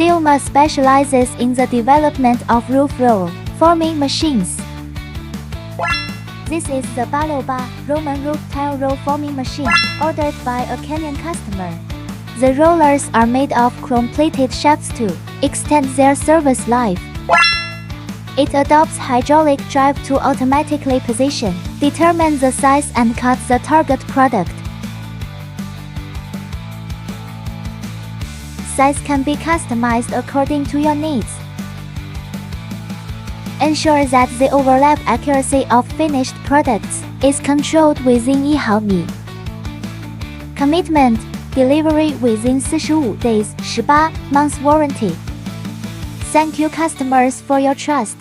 Steelmama specializes in the development of roof roll forming machines. This is the Baloba Roman roof tile roll forming machine, ordered by a Kenyan customer. The rollers are made of chrome-plated shafts to extend their service life. It adopts hydraulic drive to automatically position, determine the size and cut the target product. Size can be customized according to your needs. Ensure that the overlap accuracy of finished products is controlled within 1毫米. Commitment: delivery within 45 days, 18 months warranty. Thank you customers for your trust.